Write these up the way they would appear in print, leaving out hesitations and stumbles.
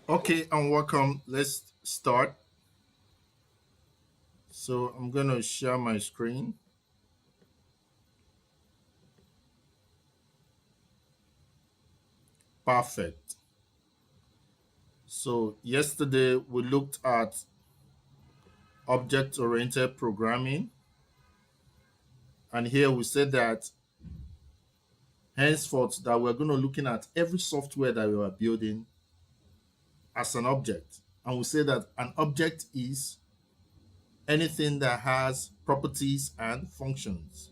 Okay, and welcome. Let's start. So I'm going to share my screen. Perfect. So yesterday we looked at object-oriented programming, and here we said that henceforth that we're going to looking at every software that we are building as an object. And we say that an object is anything that has properties and functions.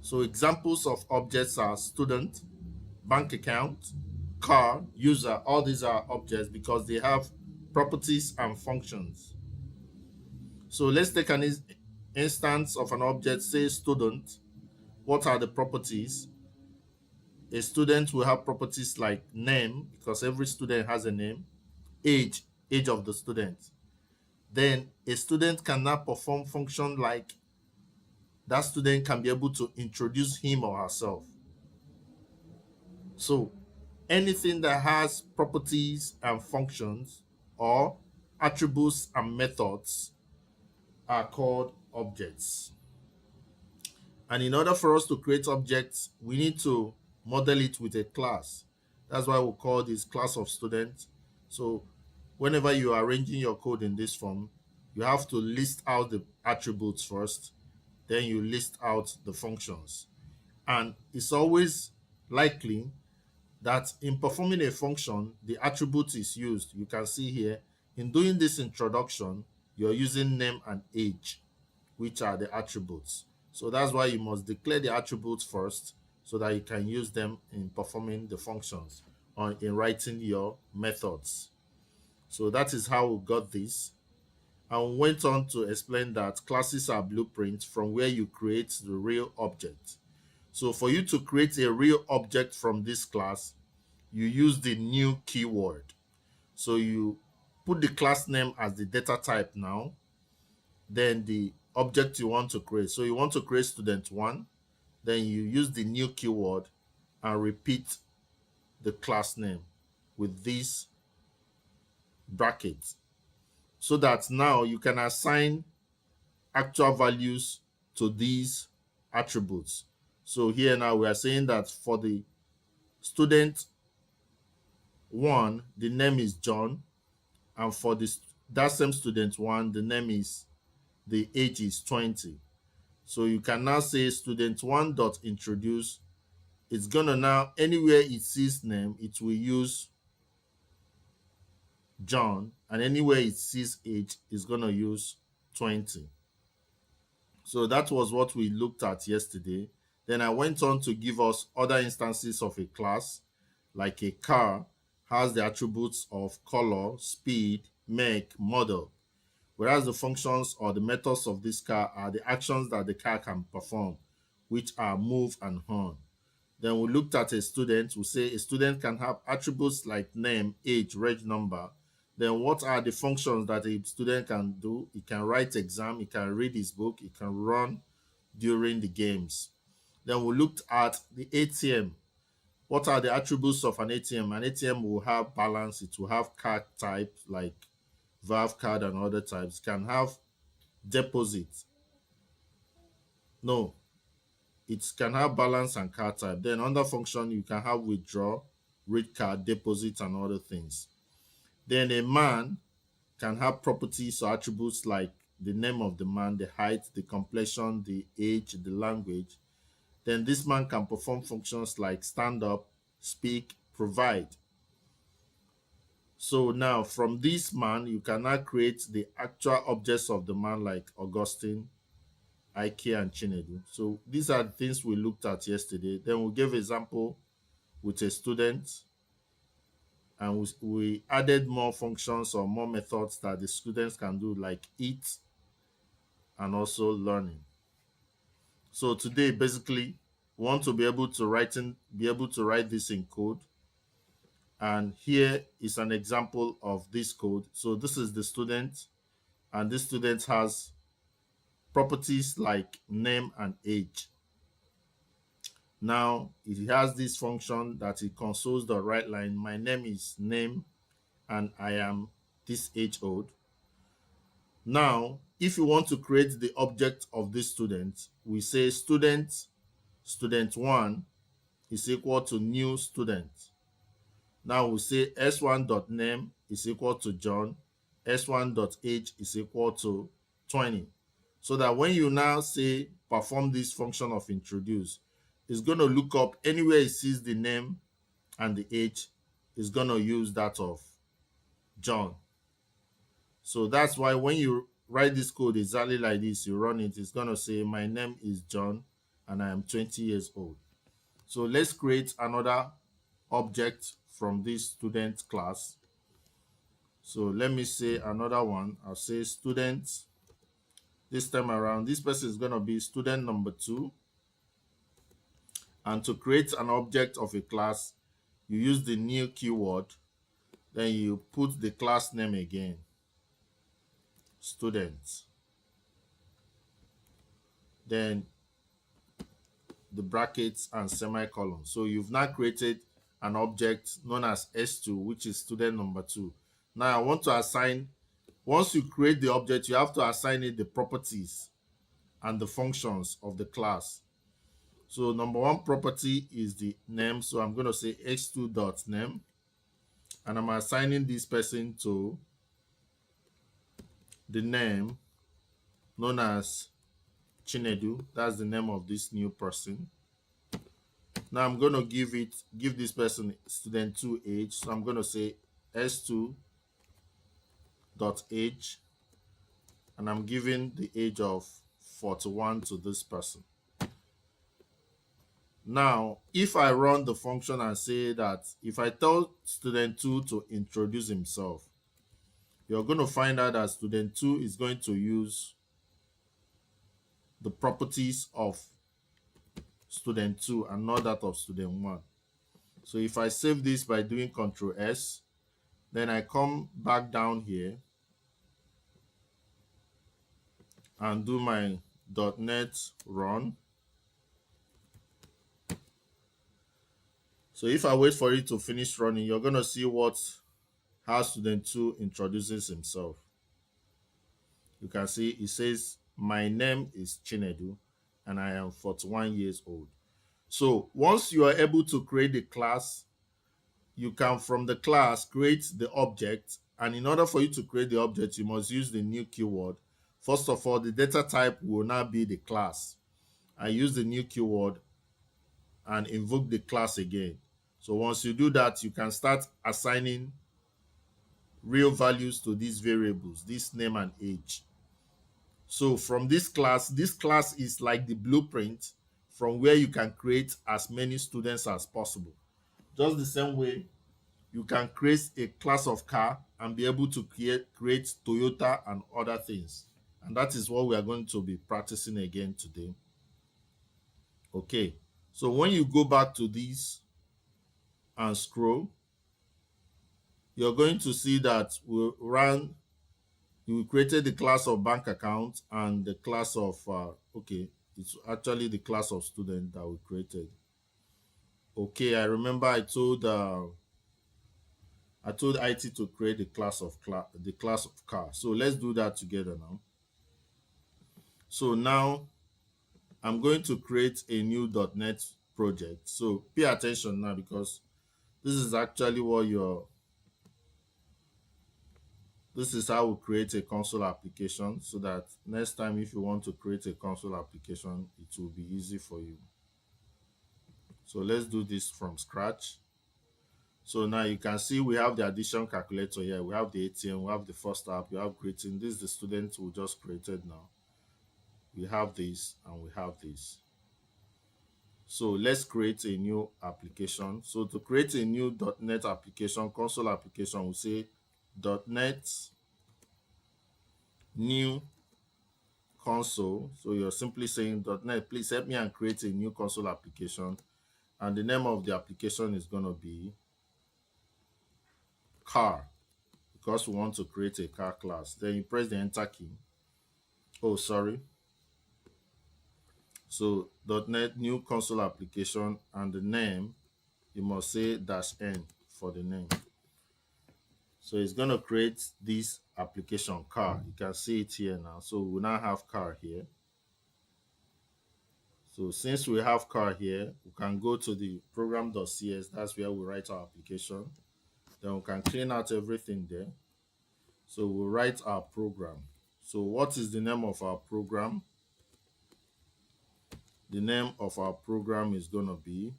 So examples of objects are student, bank account, car, user. All these are objects because they have properties and functions. So let's take an instance of an object, say student. What are the properties? A student will have properties like name, because every student has a name, age of the student. Then a student can now perform function like that student can be able to introduce him or herself. So anything that has properties and functions or attributes and methods are called objects. And in order for us to create objects, we need to model it with a class. That's why we call this class of students. So whenever you are arranging your code in this form, you have to list out the attributes first, then you list out the functions. And it's always likely that in performing a function, the attribute is used. You can see here, in doing this introduction, you're using name and age, which are the attributes. So that's why you must declare the attributes first so that you can use them in performing the functions or in writing your methods. So that is how we got this. And went on to explain that classes are blueprints from where you create the real object. So for you to create a real object from this class, you use the new keyword. So you put the class name as the data type now, then the object you want to create. So you want to create student one, then you use the new keyword and repeat the class name with these brackets so that now you can assign actual values to these attributes. So here now we are saying that for the student one, the name is John, and for this that same student one, the name is the age is 20. So you can now say student one dot introduce. It's gonna now anywhere it sees name, it will use John, and anywhere it sees age, it's gonna use 20. So that was what we looked at yesterday. Then I went on to give us other instances of a class, like a car has the attributes of color, speed, make, model, whereas the functions or the methods of this car are the actions that the car can perform, which are move and horn. Then we looked at a student. We say a student can have attributes like name, age, reg number. Then what are the functions that a student can do? He can write exam, he can read his book, he can run during the games. Then we looked at the ATM. What are the attributes of an ATM? An ATM will have balance, it will have card type like Valve card and other types. It can have deposit. No, it can have balance and card type. Then under function, you can have withdraw, read card, deposit, and other things. Then a man can have properties or attributes like the name of the man, the height, the complexion, the age, the language. Then this man can perform functions like stand up, speak, provide. So now from this man, you can now create the actual objects of the man like Augustine, Ike, and Chinedu. So these are the things we looked at yesterday. Then we gave example with a student, and we added more functions or more methods that the students can do, like eat and also learning. So today, basically, we want to be able to write this in code. And here is an example of this code. So this is the student, and this student has properties like name and age. Now it has this function that it consoles.writeLine. My name is name and I am this age old. Now, if you want to create the object of this student, we say student1 is equal to new student. Now we say s1.name is equal to John, s1.age is equal to 20. So that when you now say perform this function of introduce, it's going to look up anywhere it sees the name and the age, is going to use that of John. So that's why when you write this code exactly like this, you run it, it's going to say my name is John and I am 20 years old. So let's create another object from this student class. So let me say another one. I'll say student. This time around, this person is going to be student number 2. And to create an object of a class, you use the new keyword. Then you put the class name again, student. Then the brackets and semicolon. So you've now created an object known as S2, which is student number 2. Now I want to assign, once you create the object, you have to assign it the properties and the functions of the class. So number 1 property is the name. So I'm going to say x2.name. And I'm assigning this person to the name known as Chinedu. That's the name of this new person. Now I'm going to give this person student 2 age. So I'm going to say s2 dot age, and I'm giving the age of 41 to this person. Now, if I run the function and say that if I tell student 2 to introduce himself, you're going to find out that student 2 is going to use the properties of student 2 and not that of student 1. So if I save this by doing Ctrl S, then I come back down here and do my .NET run. So if I wait for it to finish running, you're going to see how student 2 introduces himself. You can see it says, my name is Chinedu and I am 41 years old. So once you are able to create the class, you can from the class create the object. And in order for you to create the object, you must use the new keyword. First of all, the data type will now be the class. I use the new keyword and invoke the class again. So once you do that, you can start assigning real values to these variables, this name and age. So from this class is like the blueprint from where you can create as many students as possible. Just the same way you can create a class of car and be able to create Toyota and other things. And that is what we are going to be practicing again today. Okay, so when you go back to this and scroll, you're going to see that we created the class of bank account and the class of, okay, it's actually the class of student that we created. Okay, I remember I told IT to create the class of car. So let's do that together now. So now I'm going to create a new .NET project. So pay attention now, because this is actually this is how we create a console application, so that next time if you want to create a console application, it will be easy for you. So let's do this from scratch. So now you can see we have the addition calculator here. We have the ATM, we have the first app, we have greeting. This is the student we just created now. We have this and we have this. So let's create a new application. So to create a new .NET application, console application, we say .NET new console. So you're simply saying .NET, please help me and create a new console application. And the name of the application is going to be car, because we want to create a car class. Then you press the enter key. Oh, sorry. So .NET new console application, and the name, you must say -n for the name. So it's going to create this application car. You can see it here now. So we now have car here. So since we have car here, we can go to the program.cs. That's where we write our application. Then we can clean out everything there. So we'll write our program. So what is the name of our program? The name of our program is going to be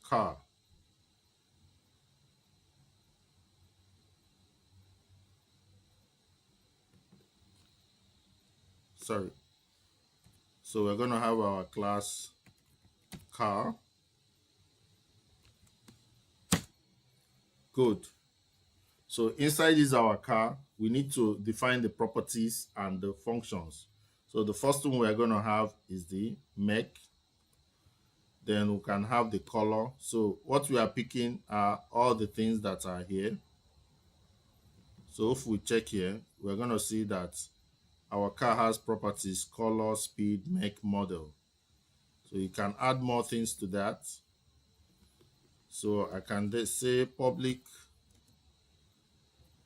car. Sorry. So we're going to have our class car. Good. So inside is our car. We need to define the properties and the functions. So the first one we're going to have is the make. Then we can have the color. So what we are picking are all the things that are here. So if we check here, we're going to see that our car has properties: color, speed, make, model. So you can add more things to that. So I can say public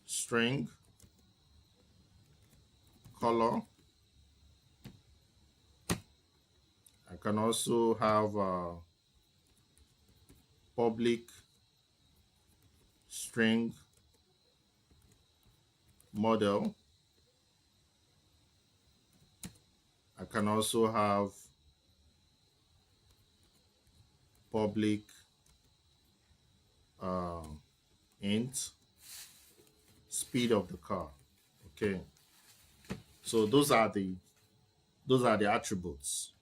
string color. I can also have public string model. I can also have public int speed of the car. Okay, so those are the attributes.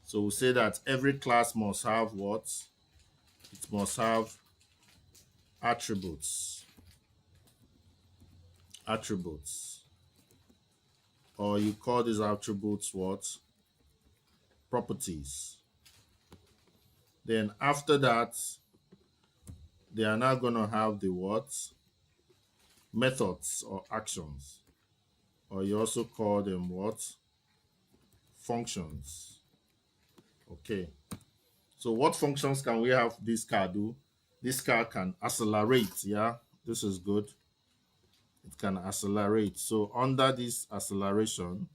So we say that every class must have what? It must have attributes. Or you call these attributes what? Properties. Then after that, they are now going to have the what? Methods or actions. Or you also call them what? Functions. Okay. So what functions can we have this car do? This car can accelerate. Yeah, this is good. It can accelerate. So under this acceleration,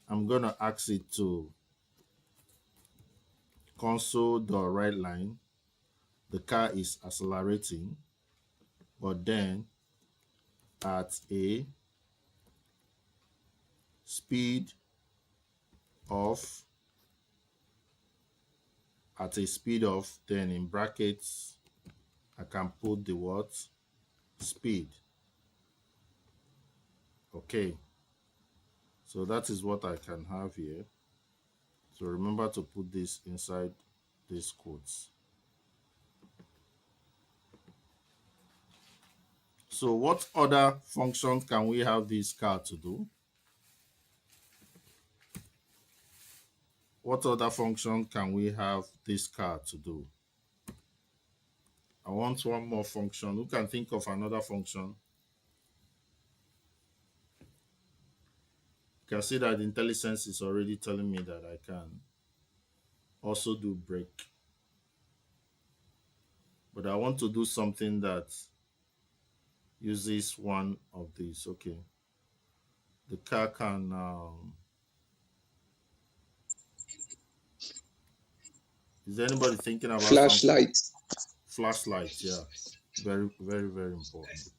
I'm going to ask it to console.writeLine. The car is accelerating, but then at a speed of, then in brackets, I can put the what? Speed. Okay. So that is what I can have here. So remember to put this inside these quotes. So what other functions can we have this car to do? What other function can we have this car to do? I want one more function. Who can think of another function? You can see that IntelliSense is already telling me that I can also do break. But I want to do something that uses one of these. Okay. The car can is anybody thinking about flashlight? Flashlight, yeah. Very, very, very important.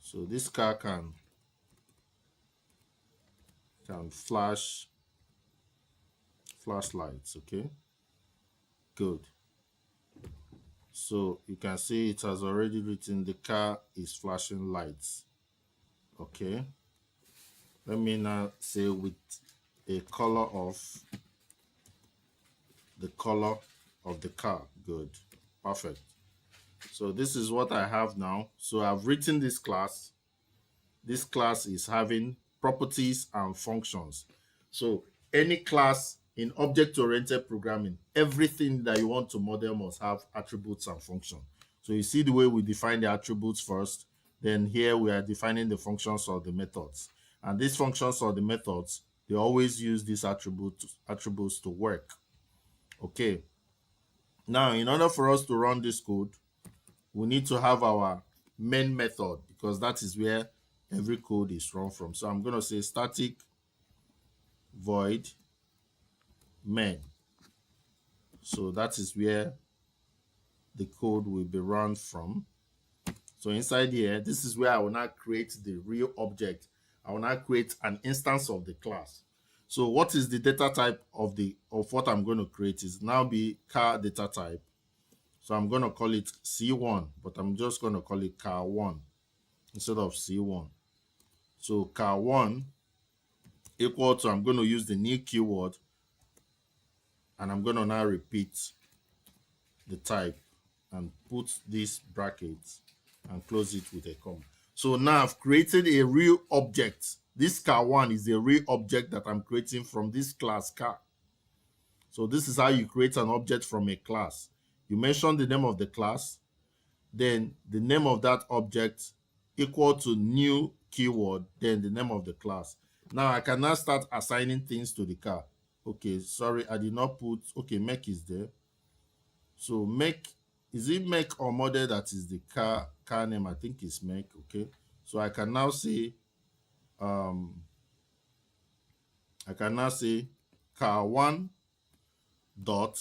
So this car can flash flashlights, okay? Good. So you can see it has already written the car is flashing lights. Okay. Let me now say with a color of the color of the car. Good. Perfect. So this is what I have now. So I've written this class. This class is having properties and functions. So any class in object-oriented programming, everything that you want to model must have attributes and functions. So you see the way we define the attributes first, then here we are defining the functions or the methods. And these functions or the methods, they always use these attributes to work. Okay. Now, in order for us to run this code, we need to have our main method, because that is where every code is run from. So I'm going to say static void main. So that is where the code will be run from. So inside here, this is where I will now create the real object. I will now create an instance of the class. So what is the data type of what I'm going to create is now be car data type. So I'm going to call it C1, but I'm just going to call it car1 instead of C1. So car1 equal to, I'm going to use the new keyword, and I'm going to now repeat the type and put these brackets and close it with a comma. So now I've created a real object. This car1 is a real object that I'm creating from this class car. So this is how you create an object from a class. You mention the name of the class, then the name of that object equal to new keyword, then the name of the class. Now I can now start assigning things to the car. Okay, sorry, I did not put, okay, make is there. So make, is it make or model that is the car name? I think it's make. Okay, so I can now say car1 dot,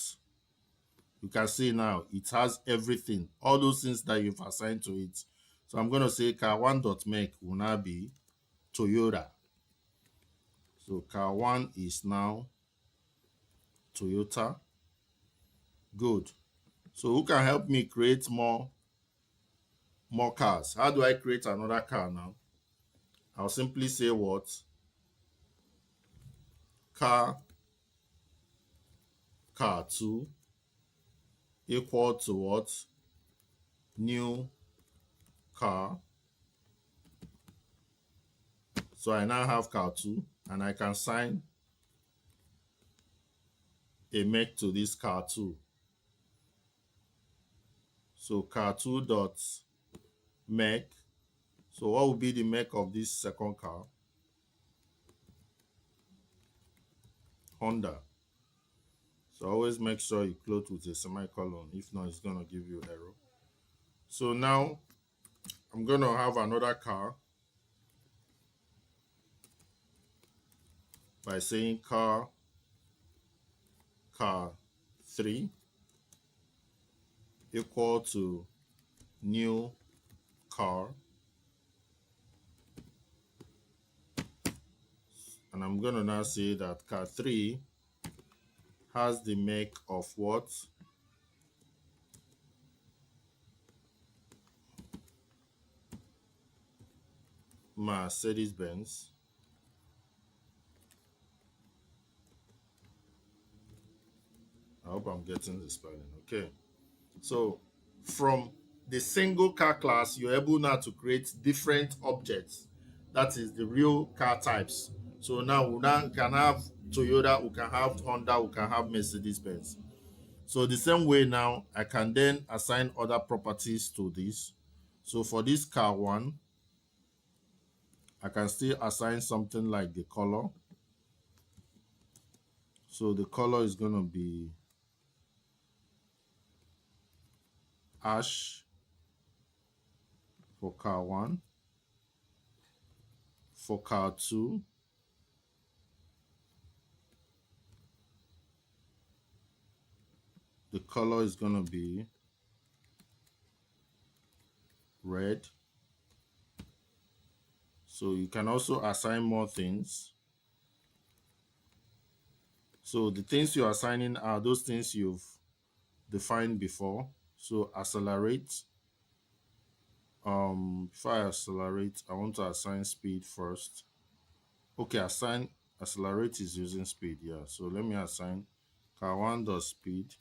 you can see now it has everything, all those things that you've assigned to it. So I'm going to say car1 dot make will now be Toyota. So car1 is now Toyota. Good. So who can help me create more cars? How do I create another car now? I'll simply say what? car2 equal to what? New car. So I now have car2, and I can assign a make to this car2. So car2 dot make. So what will be the make of this second car? Honda. So always make sure you close with a semicolon. If not, it's going to give you error. So now I'm going to have another car by saying car3 equal to new car. And I'm going to now say that car3 has the make of what? Mercedes-Benz. I hope I'm getting the spelling. Okay. So from the single car class, you're able now to create different objects. That is the real car types. So now we now can have Toyota, we can have Honda, we can have Mercedes-Benz. So the same way now, I can then assign other properties to this. So for this car1, I can still assign something like the color. So the color is going to be ash for car1. For car2, the color is going to be red. So you can also assign more things. So the things you're assigning are those things you've defined before. So accelerate. Before I accelerate, I want to assign speed first. Okay, accelerate is using speed. Yeah, so let me assign car1 dot speed.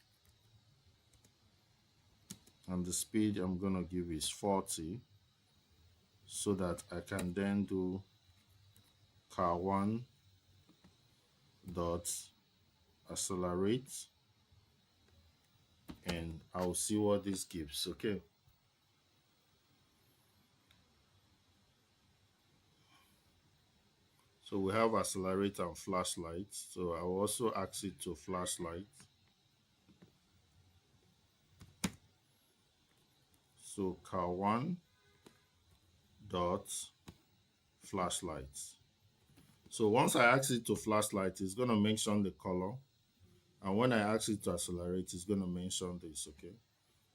And the speed I'm going to give is 40, so that I can then do car1 dot accelerate, and I'll see what this gives. Okay. So we have accelerate and flashlight. So I will also ask it to flashlight. So car1 dot flashlight. So once I ask it to flashlight, it's going to mention the color. And when I ask it to accelerate, it's going to mention this, okay?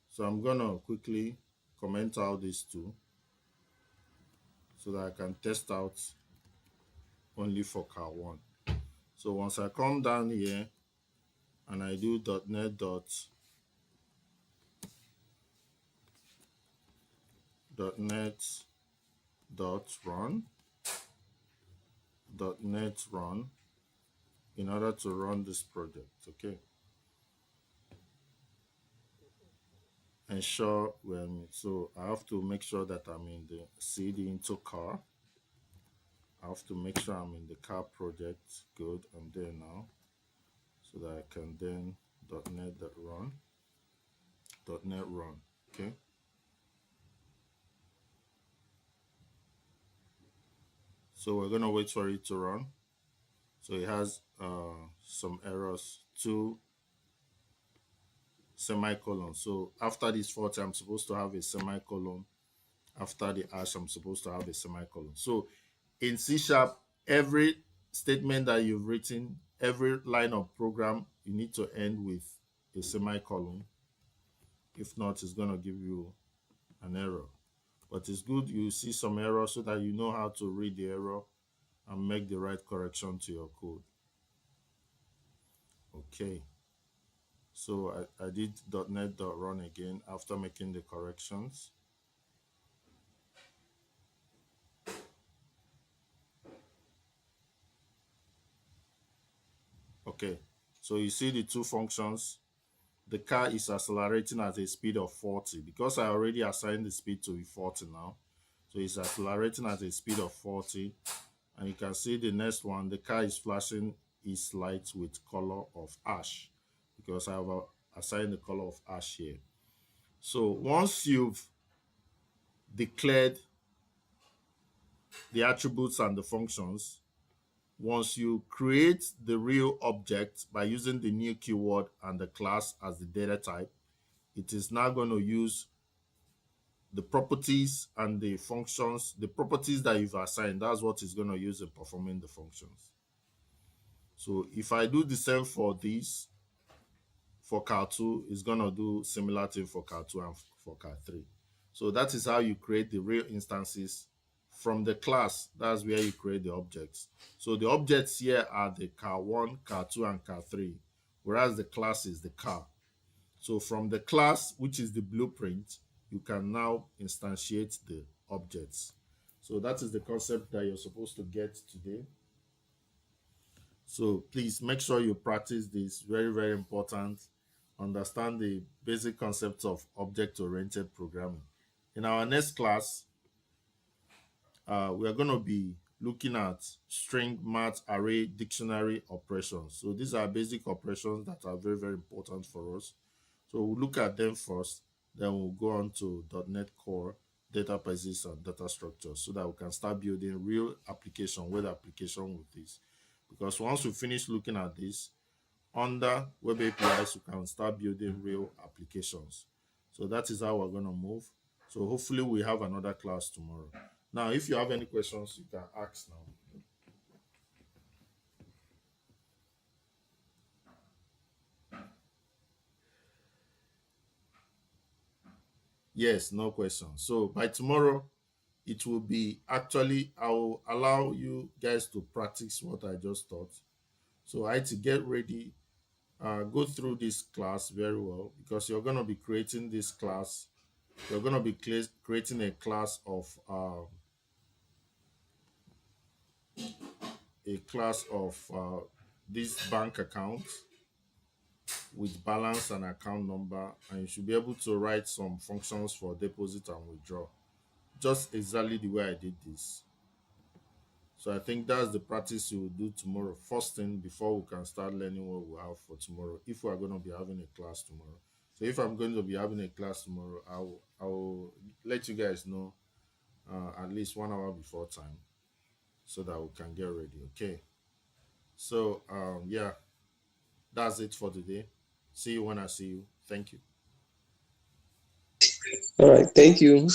So I'm going to quickly comment out these two so that I can test out only for car1. So once I come down here and I do .NET dot run .NET run in order to run this project, okay? Ensure so I have to make sure that I'm in the CD into car. I have to make sure I'm in the car project. Good, I'm there now. So that I can then .NET run, okay? So we're gonna wait for it to run. So it has some errors, 2 semicolons. So after this 40, I'm supposed to have a semicolon. After the hash, I'm supposed to have a semicolon. So in C#, every statement that you've written, every line of program, you need to end with a semicolon. If not, it's going to give you an error. But it's good you see some error so that you know how to read the error and make the right correction to your code. Okay. So I did .NET.run again after making the corrections. Okay, so you see the two functions. The car is accelerating at a speed of 40 because I already assigned the speed to be 40 now. So it's accelerating at a speed of 40. And you can see the next one, the car is flashing its lights with color of ash because I have assigned the color of ash here. So once you've declared the attributes and the functions, once you create the real object by using the new keyword and the class as the data type, it is now going to use the properties and the functions, the properties that you've assigned. That's what it's going to use in performing the functions. So if I do the same for this, for car2, it's going to do similar thing for car2 and for car3. So that is how you create the real instances from the class. That's where you create the objects. So the objects here are the car1, car2, and car3, whereas the class is the car. So from the class, which is the blueprint, you can now instantiate the objects. So that is the concept that you're supposed to get today. So please make sure you practice this. Very, very important. Understand the basic concepts of object-oriented programming. In our next class, we are going to be looking at string, math, array, dictionary operations. So these are basic operations that are very, very important for us. So we'll look at them first, then we'll go on to .NET Core, databases, and data structures so that we can start building real application, web application with this. Because once we finish looking at this, under web APIs, we can start building real applications. So that is how we're going to move. So hopefully we have another class tomorrow. Now, if you have any questions, you can ask now. Yes, no questions. So by tomorrow, it will be actually, I will allow you guys to practice what I just taught. So I had to get ready, go through this class very well because you're going to be creating this class. You're going to be creating a class of this bank account with balance and account number, and you should be able to write some functions for deposit and withdraw, just exactly the way I did this. So I think that's the practice you will do tomorrow, first thing before we can start learning what we have for tomorrow, if we are going to be having a class tomorrow. So if I'm going to be having a class tomorrow, I will let you guys know at least 1 hour before time. so that we can get ready. Okay. So yeah, that's it for today. See you when I see you. Thank you. All right. Thank you.